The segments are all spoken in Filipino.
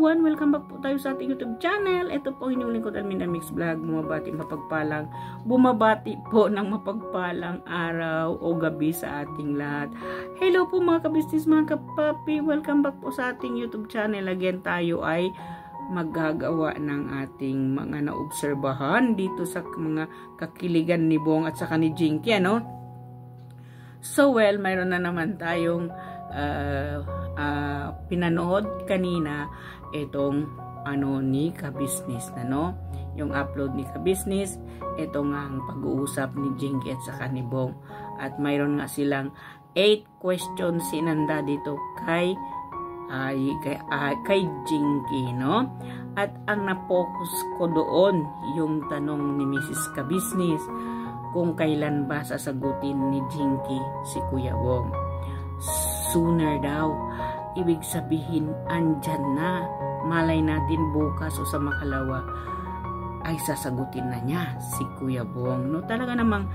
everyone! Welcome back po tayo sa ating YouTube channel. Ito po inyong lingkod Alminda Mix Vlog. Bumabati po ng mapagpalang araw o gabi sa ating lahat. Hello po mga kabisnes, mga kapapi. Welcome back po sa ating YouTube channel. Again, tayo ay maggagawa ng ating mga naobserbahan dito sa mga kakiligan ni Bong at saka ni Jinky, ano? So well, mayroon na naman tayong pinanood kanina itong ni Kabisnes na, no? Yung upload ni Kabisnes, ito nga ang pag-uusap ni Jinky at saka ni Bong. At mayroon nga silang 8 questions sinanda dito kay Jinky, no? At ang na-focus ko doon yung tanong ni Mrs. Kabisnes kung kailan ba sasagutin ni Jinky si Kuya Bong. Sooner daw. Ibig sabihin, andyan na. Malay natin bukas o sa makalawa ay sasagutin na niya si Kuya Bong. No, talaga namang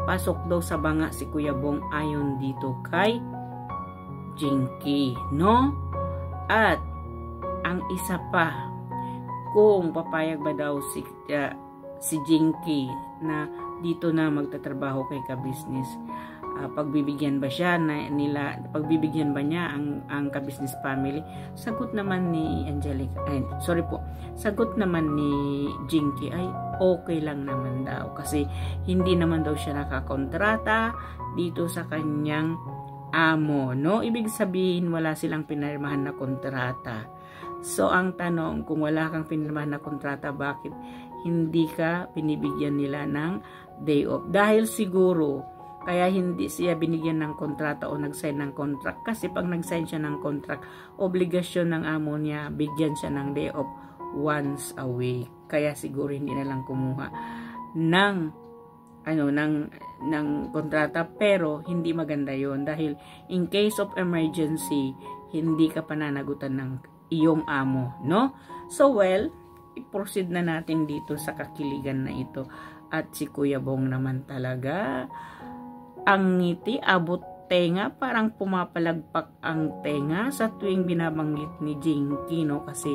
pasok daw sa banga si Kuya Bong ayon dito kay Jinky, no? At ang isa pa, kung papayag ba daw si Jinky na dito na magtatrabaho kay Kabisnes, pagbibigyan ba siya pagbibigyan ba niya ang Kabisnes family? Sagot naman ni sagot naman ni Jinky ay okay lang naman daw, kasi hindi naman daw siya nakakontrata dito sa kanyang amo, no? Ibig sabihin wala silang pinirmahan na kontrata. So ang tanong, kung wala kang pinirmahan na kontrata, bakit hindi ka binibigyan nila ng day off? Dahil siguro kaya hindi siya binigyan ng kontrata o nag-sign ng contract, kasi pag nag-sign siya ng contract, obligasyon ng amo niya bigyan siya ng day off once a week. Kaya siguro hindi na lang kumuha ng kontrata. Pero hindi maganda yon, dahil in case of emergency hindi ka pananagutan ng iyong amo, no? So well, i-proceed na natin dito sa kakiligan na ito. At si Kuya Bong naman talaga, ang ngiti abot tenga, parang pumapalagpak ang tenga sa tuwing binabanggit ni Jinky, no? Kasi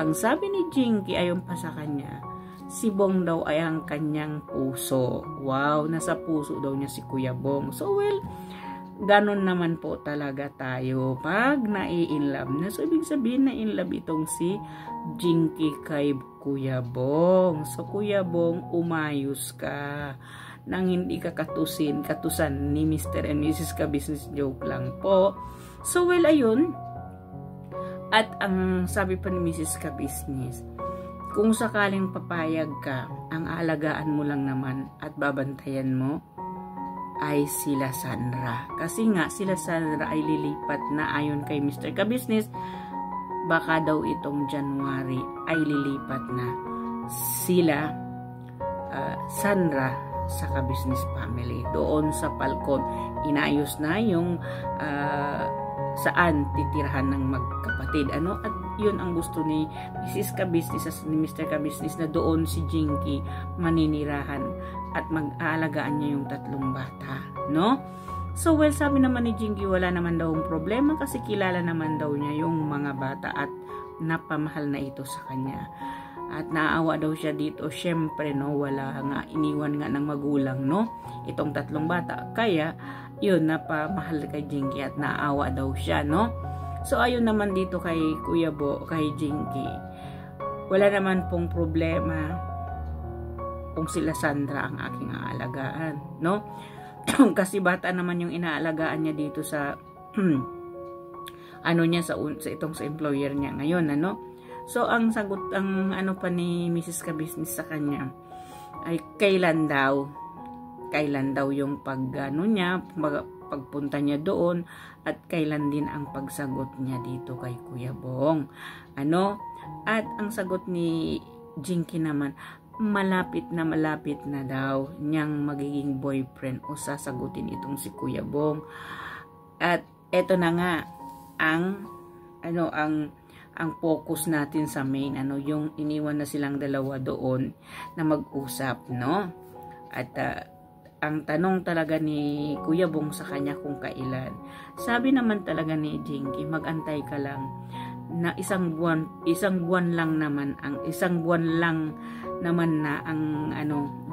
ang sabi ni Jinky ayon pa sa kanya, si Bong daw ay ang kanyang puso. Wow, nasa puso daw niya si Kuya Bong. So well, ganon naman po talaga tayo pag nai-inlove na. So ibig sabihin na inlove itong si Jinky kay Kuya Bong. So Kuya Bong, umayos ka nang hindi ka katusan ni Mr. and Mrs. Kabisnes. Joke lang po. So well, ayun. At ang sabi pa ni Mrs. Kabisnes, kung sakaling papayag ka, ang aalagaan mo lang naman at babantayan mo ay sila Sandra. Kasi nga sila Sandra ay lilipat na ayon kay Mr. Kabisnes. Baka daw itong January ay lilipat na sila Sandra sa Kabisnes family. Doon sa Palcon, inayos na yung saan titirahan ng magkapatid, ano? At yun ang gusto ni Mrs. Kabisnes at ni Mr. Kabisnes, na doon si Jinky maninirahan at mag-aalagaan niya yung 3 bata, no? So well, sabi naman ni Jinky, wala naman daw ang problema kasi kilala naman daw niya yung mga bata at napamahal na ito sa kanya. At naawa daw siya dito, syempre, no, wala nga, iniwan nga ng magulang, no, itong 3 bata. Kaya yun, napamahal kay Jinky at naawa daw siya, no. So ayun naman dito kay Kuya Bo, kay Jinky, wala naman pong problema kung sila Sandra ang aking aalagaan, no. Kasi bata naman yung inaalagaan niya dito sa sa itong sa employer niya ngayon, ano. So ang sagot, ang pa ni Mrs. Kabisnes sa kanya ay kailan daw yung pagpunta niya doon, at kailan din ang pagsagot niya dito kay Kuya Bong, ano. At ang sagot ni Jinky naman, malapit na daw niyang magiging boyfriend o sasagutin itong si Kuya Bong. At eto na nga ang focus natin sa main, yung iniwan na silang dalawa doon na mag-usap, no? At ang tanong talaga ni Kuya Bong sa kanya kung kailan. Sabi naman talaga ni Jinky, mag-antay ka lang na isang buwan lang naman na ang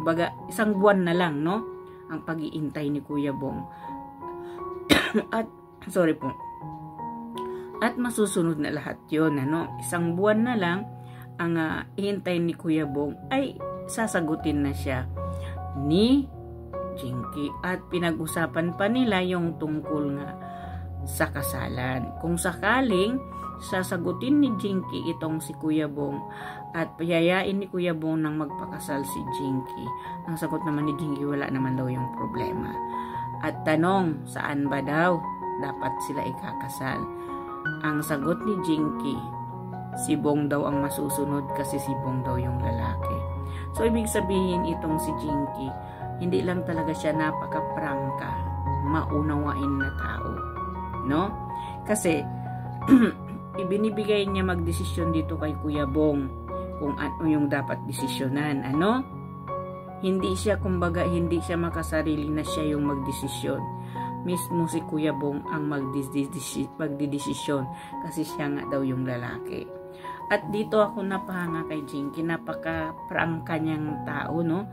baga isang buwan na lang, no, ang pag-iintay ni Kuya Bong. At sorry po. At masusunod na lahat 'yon, isang buwan na lang ang ihintay ni Kuya Bong ay sasagutin na siya ni Jinky, at pinag-usapan pa nila yung tungkol nga sa kasalan. Kung sakaling sasagutin ni Jinky itong si Kuya Bong at payayain ni Kuya Bong nang magpakasal si Jinky, ang sagot naman ni Jinky, wala naman daw yung problema. At tanong, saan ba daw dapat sila ikakasal? Ang sagot ni Jinky, si Bong daw ang masusunod kasi si Bong daw yung lalaki. So ibig sabihin itong si Jinky, hindi lang talaga siya napaka-prangka, maunawain na tao, no? Kasi ibinibigay niya magdesisyon dito kay Kuya Bong kung ano yung dapat desisyonan, Hindi siya, kumbaga, hindi siya makasarili na siya yung magdesisyon. Mismo si Kuya Bong ang magdidesisyon kasi siya nga daw yung lalaki. At dito ako napahanga kay Jinky, napaka-prangka niyang tao, no?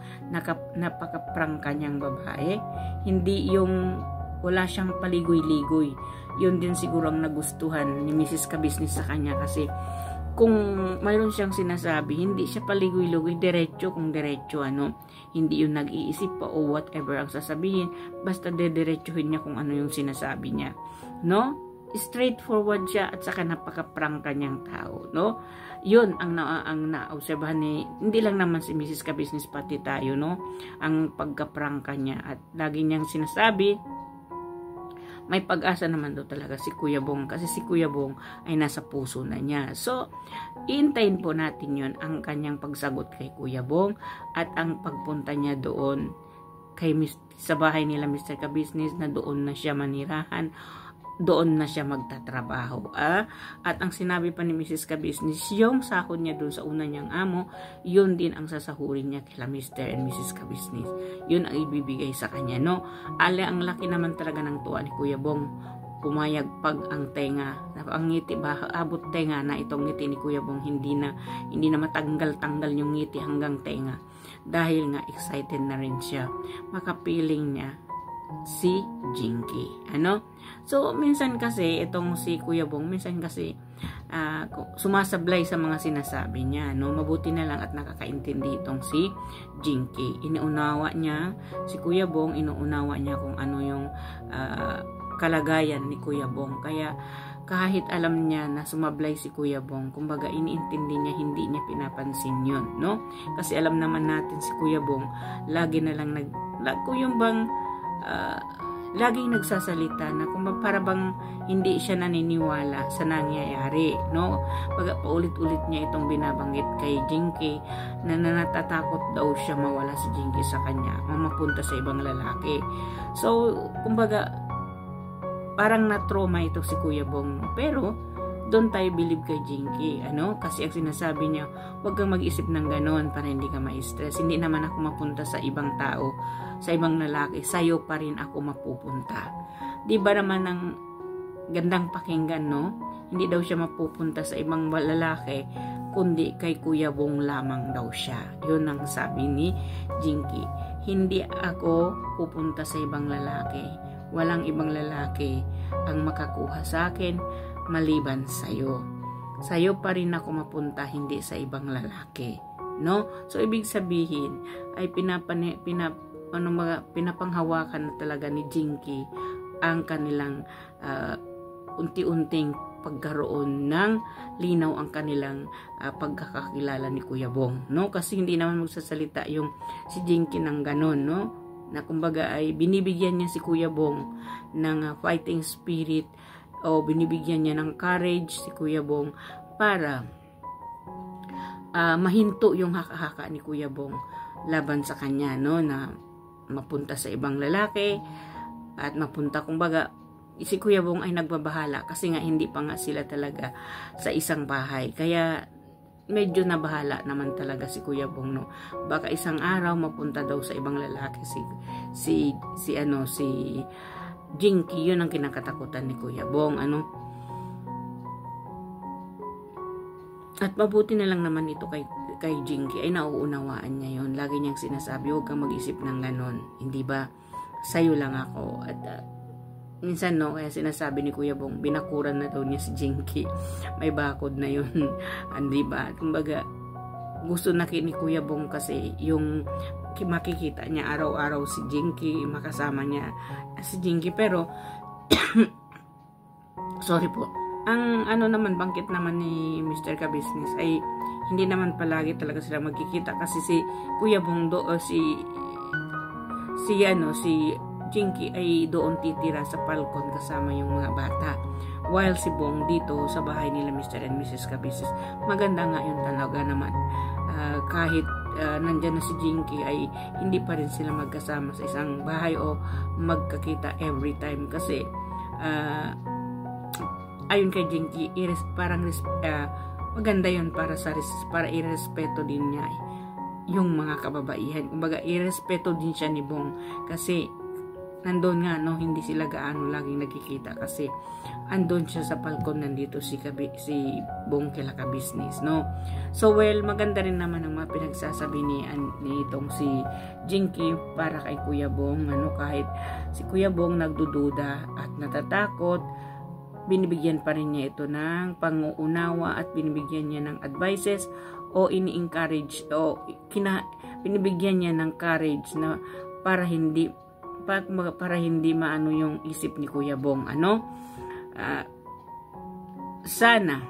Napaka-prangka niyang babae. Hindi yung wala siyang paligoy-ligoy. Yun din siguro ang nagustuhan ni Mrs. Kabisnes sa kanya, kasi kung mayroon siyang sinasabi, hindi siya paligoy-ligoy, diretso kung diretso, Hindi yun nag-iisip pa o whatever ang sasabihin, basta dediretsuhin niya kung ano yung sinasabi niya, no? Straightforward siya, at saka napaka-prangka niyang tao, no? Yun ang naobserbahan ni, hindi lang naman si Mrs. Kabisnes, pati tayo, no? Ang pagka-prangka niya, at lagi niyang sinasabi, may pag-asa naman daw talaga si Kuya Bong, kasi si Kuya Bong ay nasa puso na niya. So, iintayin po natin yun, ang kanyang pagsagot kay Kuya Bong, at ang pagpunta niya doon sa bahay nila Mr. Kabisnes, na doon na siya manirahan, doon na siya magtatrabaho. At ang sinabi pa ni Mrs. Kabisnes, yung sahod niya doon sa una niyang amo, yun din ang sasahurin niya kila Mr. and Mrs. Kabisnes. Yun ang ibibigay sa kanya, no? Ang laki naman talaga ng tuwa ni Kuya Bong. Pumayag pag ang tenga, ang ngiti ba, abot tenga na itong ngiti ni Kuya Bong, hindi na matanggal-tanggal yung ngiti hanggang tenga. Dahil nga excited na rin siya. Makapiling niya si Jinky, So, minsan kasi, itong si Kuya Bong, minsan kasi, sumasablay sa mga sinasabi niya, Mabuti na lang at nakakaintindi itong si Jinky. Inuunawa niya, si Kuya Bong, inuunawa niya kung ano yung kalagayan ni Kuya Bong. Kaya, kahit alam niya na sumablay si Kuya Bong, kumbaga iniintindi niya, hindi niya pinapansin yun, no? Kasi alam naman natin si Kuya Bong, lagi na lang laging nagsasalita na kung para bang hindi siya naniniwala sa nangyayari, no? Paulit-ulit niya itong binabanggit kay Jinky na natatakot daw siya mawala si Jinky sa kanya, mapunta sa ibang lalaki. So, kumbaga, parang na-trauma ito si Kuya Bong, pero doon tayo believe kay Jinky, kasi ang sinasabi niya, huwag kang mag-isip ng ganon para hindi ka ma-stress. Hindi naman ako mapunta sa ibang tao, sa ibang lalaki, sa'yo pa rin ako mapupunta. Di ba naman ang gandang pakinggan, no? Hindi daw siya mapupunta sa ibang lalaki, kundi kay Kuya Bong lamang daw siya. Yun ang sabi ni Jinky. Hindi ako pupunta sa ibang lalaki. Walang ibang lalaki ang makakuha sa akin maliban sa'yo. Sa'yo pa rin ako mapunta, hindi sa ibang lalaki, no? So, ibig sabihin ay pinapanghawakan na talaga ni Jinky ang kanilang unti-unting pagkaroon ng linaw, ang kanilang pagkakakilala ni Kuya Bong, no? Kasi hindi naman magsasalita yung si Jinky ng ganon, no? Na kumbaga ay binibigyan niya si Kuya Bong ng fighting spirit, o binibigyan niya ng courage si Kuya Bong para mahinto yung haka-haka ni Kuya Bong laban sa kanya, no? Na mapunta sa ibang lalaki at mapunta, kumbaga, si Kuya Bong ay nagbabahala kasi nga hindi pa nga sila talaga sa isang bahay. Kaya medyo nabahala naman talaga si Kuya Bong, no? Baka isang araw mapunta daw sa ibang lalaki si Jinky. Yun ang kinakatakutan ni Kuya Bong, At mabuti na lang naman ito kay Jinky ay nauunawaan niya yon. Lagi niyang sinasabi, huwag kang mag-isip ng ganon. Hindi ba? Sa'yo lang ako. At minsan no, kaya sinasabi ni Kuya Bong, binakuran na daw niya si Jinky. May bakod na yun. Hindi ba? Kumbaga, gusto na ni Kuya Bong kasi yung makikita niya araw-araw si Jinky, makasama niya si Jinky. Pero, sorry po. Ang ano naman, bangkit naman ni Mr. Ka-Business ay hindi naman palagi talaga sila magkikita kasi si Kuya Bong si Jinky ay doon titira sa balkon kasama yung mga bata. While si Bong dito sa bahay nila Mr. and Mrs. Ka-Business. Maganda nga yun talaga naman. Kahit nandyan na si Jinky ay hindi pa rin sila magkasama sa isang bahay o magkakita every time kasi ayon kay Jinky, parang maganda yun para irespeto din niya yung mga kababaihan. Kumbaga, irespeto din siya ni Bong kasi nandun nga, no, hindi sila gaano laging nagkikita kasi andun siya sa balkon, nandito si Bong kila Ka-Business, no. So, well, maganda rin naman ang mga pinagsasabi ni itong si Jinky para kay Kuya Bong, ano, kahit si Kuya Bong nagdududa at natatakot, binibigyan pa rin niya ito ng panguunawa at binibigyan niya ng advices o ini-encourage o binibigyan niya ng courage na para hindi maano yung isip ni Kuya Bong, ano. Sana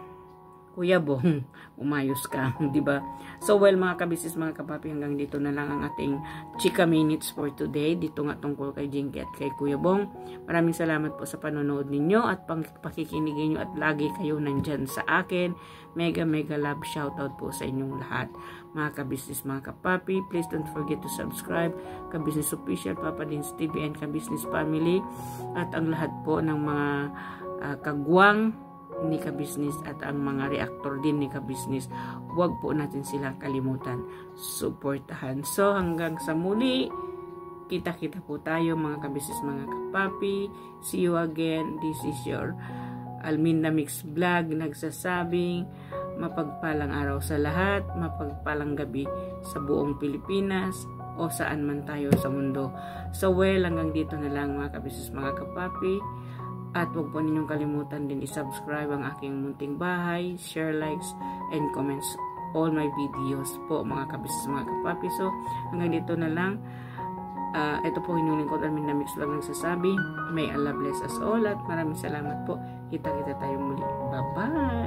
Kuya Bong umayos ka, di ba? So, well, mga kabisnes, mga kapapi, hanggang dito na lang ang ating chika minutes for today. Dito nga tungkol kay Jinky at kay Kuya Bong. Maraming salamat po sa panonood ninyo at pakikinig ninyo at lagi kayo nandyan sa akin. Mega love shoutout po sa inyong lahat. Mga kabisnes, mga kapapi, please don't forget to subscribe. Ka-Business Official, Papa Dins TV and Ka-Business Family. At ang lahat po ng mga kagwang ni Ka-Business at ang mga reactor din ni Ka-Business, huwag po natin silang kalimutan suportahan. So, hanggang sa muli, kita-kita po tayo mga Ka-Business, mga kapapi. See you again. This is your Alminda Mix Vlog nagsasabing mapagpalang araw sa lahat, mapagpalang gabi sa buong Pilipinas o saan man tayo sa mundo. So, well, hanggang dito na lang mga Ka-Business, mga kapapi. At huwag po ninyong kalimutan din i-subscribe ang aking munting bahay, share, likes, and comments all my videos po mga Ka-Business, mga kapapi. So, hanggang dito na lang. Ito po inyong lingkod Alminda Mix Vlog nagsasabi, may Allah bless us all at maraming salamat po. Kita-kita tayo muli. Bye-bye!